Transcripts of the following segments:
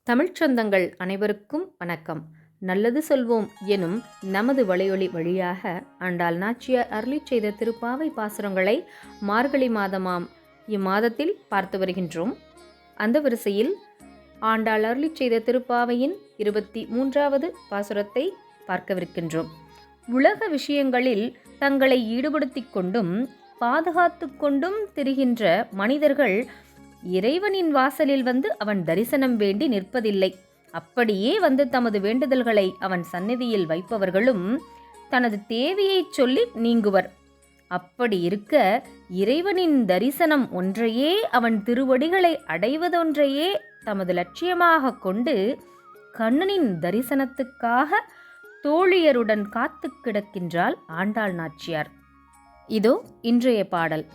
தமிழ்ச் சொந்தங்கள் அனைவருக்கும் வணக்கம். நல்லது சொல்வோம் எனும் நமது வலையொலி வழியாக ஆண்டாள் நாச்சியார் அருளிச் செய்த திருப்பாவை பாசுரங்களை மார்கழி மாதமாம் இம்மாதத்தில் பார்த்து வருகின்றோம். அந்த வரிசையில் ஆண்டாள் அருளிச் செய்த திருப்பாவையின் 23வது பாசுரத்தை பார்க்கவிருக்கின்றோம். உலக விஷயங்களில் தங்களை ஈடுபடுத்திக் கொண்டும் பாதுகாத்து கொண்டும் திரிகின்ற மனிதர்கள் இறைவனின் வாசலில் வந்து அவன் தரிசனம் வேண்டி நிற்பதில்லை. அப்படியே வந்து தமது வேண்டுதல்களை அவன் சந்நிதியில் வைப்பவர்களும் தனது தேவையை சொல்லி நீங்குவர். அப்படி இருக்க இறைவனின் தரிசனம் ஒன்றையே, அவன் திருவடிகளை அடைவதொன்றையே தமது லட்சியமாக கொண்டு கண்ணனின் தரிசனத்துக்காக தோழியருடன் காத்து கிடக்கின்றாள் ஆண்டாள் நாச்சியார். இதோ இன்றைய பாடல்.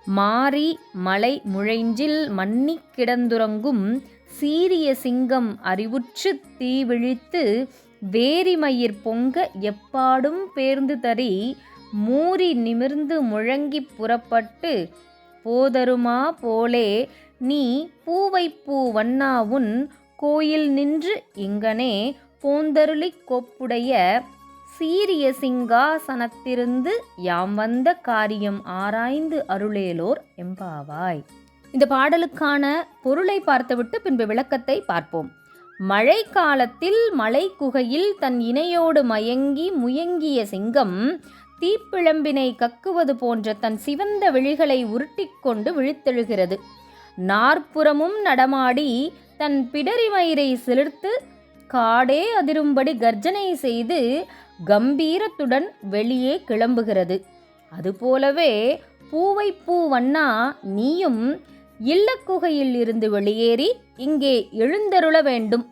மாரி மலை முழைஞ்சில் மன்னி கிடந்துறங்கும் சீரிய சிங்கம் அறிவுற்று தீவிழித்து வேரிமயிர் பொங்க எப்பாடும் பேர்ந்து தரி மூரி நிமிர்ந்து முழங்கி புறப்பட்டு போதருமா போலே நீ பூவைப்பூ வண்ணாவுன் கோயில் நின்று இங்கனே போந்தருளிக் கொப்புடைய சீரிய சிங்காசனத்திருந்து யாம் வந்த காரியம் ஆராய்ந்து அருளேலோர் எம்பாவாய். இந்த பாடலுக்கான பொருளை பார்த்துவிட்டு பின்பு விளக்கத்தை பார்ப்போம். மழை காலத்தில் மலை குகையில் தன் இணையோடு மயங்கி முயங்கிய சிங்கம் தீப்பிழம்பினை கக்குவது போன்ற தன் சிவந்த விழிகளை உருட்டிக்கொண்டு விழித்தெழுகிறது. நாற்புறமும் நடமாடி தன் பிடரிமயிரை சிலிர்த்து காடே அதிரும்படி கர்ஜனை செய்து கம்பீரத்துடன் வெளியே கிளம்புகிறது. அதுபோலவே பூவைப்பூ வண்ணா நீயும் இல்லக்குகையில் இருந்து வெளியேறி இங்கே எழுந்தருள வேண்டும்.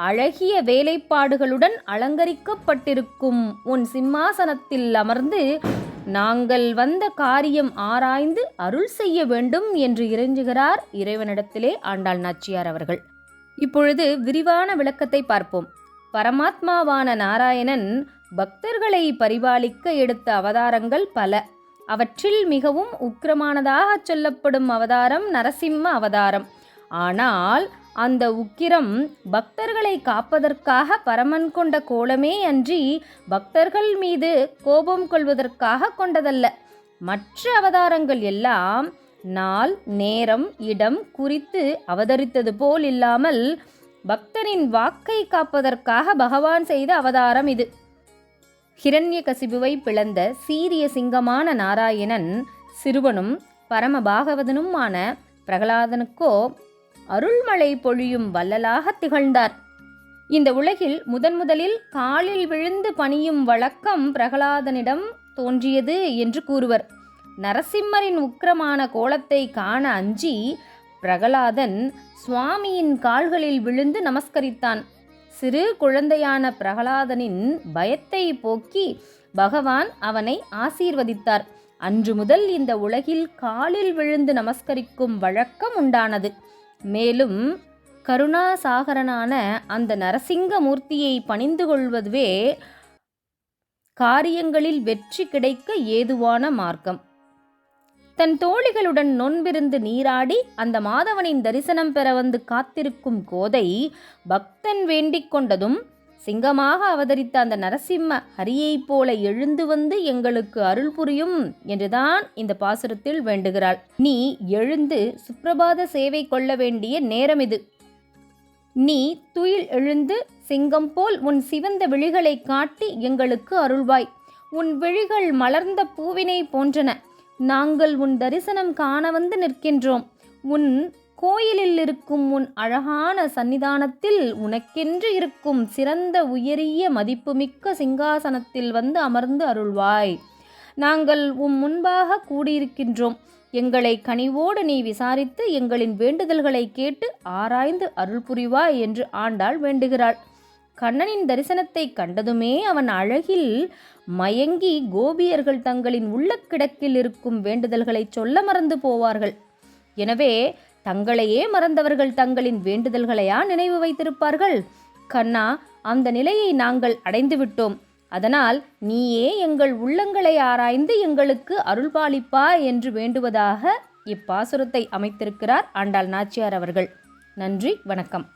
அழகிய வேலைப்பாடுகளுடன் அலங்கரிக்கப்பட்டிருக்கும் உன் சிம்மாசனத்தில் அமர்ந்து நாங்கள் வந்த காரியம் ஆராய்ந்து அருள் செய்ய வேண்டும் என்று இறைஞ்சுகிறார் இறைவனிடத்திலே ஆண்டாள் நாச்சியார் அவர்கள். இப்பொழுது விரிவான விளக்கத்தை பார்ப்போம். பரமாத்மாவான நாராயணன் பக்தர்களை பரிபாலிக்க எடுத்த அவதாரங்கள் பல. அவற்றில் மிகவும் உக்கிரமானதாக சொல்லப்படும் அவதாரம் நரசிம்ம அவதாரம். ஆனால் அந்த உக்கிரம் பக்தர்களை காப்பதற்காக பரமன் கொண்ட கோலமே அன்றி பக்தர்கள் மீது கோபம் கொள்வதற்காக கொண்டதல்ல. மற்ற அவதாரங்கள் எல்லாம் நாள் நேரம் இடம் குறித்து அவதரித்தது போல் இல்லாமல் பக்தனின் வாக்கை காப்பதற்காக பகவான் செய்த அவதாரம் இது. ஹிரண்யகசிபுவை பிளந்த சீரிய சிங்கமான நாராயணன் சிறுவனும் பரம பாகவதனுமான பிரகலாதனுக்கோ அருள்மழை பொழியும் வள்ளலாக திகழ்ந்தார். இந்த உலகில் முதலில் காலில் விழுந்து பணியும் வழக்கம் பிரகலாதனிடம் தோன்றியது என்று கூறுவர். நரசிம்மரின் உக்கிரமான கோலத்தை காண அஞ்சி பிரகலாதன் சுவாமியின் கால்களில் விழுந்து நமஸ்கரித்தான். சிறு குழந்தையான பிரகலாதனின் பயத்தை போக்கி பகவான் அவனை ஆசீர்வதித்தார். அன்று முதல் இந்த உலகில் காலில் விழுந்து நமஸ்கரிக்கும் வழக்கம் உண்டானது. மேலும் கருணாசாகரனான அந்த நரசிங்க மூர்த்தியை பணிந்து கொள்வதுவே காரியங்களில் வெற்றி கிடைக்க ஏதுவான மார்க்கம். தன் தோழிகளுடன் நொன்பிருந்து நீராடி அந்த மாதவனின் தரிசனம் பெற வந்து காத்திருக்கும் கோதை பக்தன் வேண்டிக் கொண்டதும் சிங்கமாக அவதரித்த அந்த நரசிம்ம ஹரியைப் போல எழுந்து வந்து எங்களுக்கு அருள் புரியும் என்றுதான் இந்த பாசுரத்தில் வேண்டுகிறாள். நீ எழுந்து சுப்பிரபாத சேவை கொள்ள வேண்டிய நேரம் இது. நீ துயில் எழுந்து சிங்கம் போல் உன் சிவந்த விழிகளை காட்டி எங்களுக்கு அருள்வாய். உன் விழிகள் மலர்ந்த பூவினை போன்றன. நாங்கள் உன் தரிசனம் காண வந்து நிற்கின்றோம். உன் கோயிலில் இருக்கும் உன் அழகான சன்னிதானத்தில் உனக்கென்று இருக்கும் சிறந்த உயரிய மதிப்புமிக்க சிங்காசனத்தில் வந்து அமர்ந்து அருள்வாய். நாங்கள் முன்பாக கூடியிருக்கின்றோம். எங்களை கனிவோடு நீ விசாரித்து எங்களின் வேண்டுதல்களை கேட்டு ஆராய்ந்து அருள் புரிவாய் என்று ஆண்டாள் வேண்டுகிறாள். கண்ணனின் தரிசனத்தை கண்டதுமே அவன் அழகில் மயங்கி கோபியர்கள் தங்களின் உள்ளக்கிடக்கில் இருக்கும் வேண்டுதல்களை சொல்ல மறந்து போவார்கள். எனவே தங்களையே மறந்தவர்கள் தங்களின் வேண்டுதல்களையா நினைவு வைத்திருப்பார்கள்? கண்ணா, அந்த நிலையை நாங்கள் அடைந்துவிட்டோம். அதனால் நீயே எங்கள் உள்ளங்களை ஆராய்ந்து எங்களுக்கு அருள்பாலிப்பா என்று வேண்டுவதாக இப்பாசுரத்தை அமைத்திருக்கிறார் ஆண்டாள் நாச்சியார் அவர்கள். நன்றி, வணக்கம்.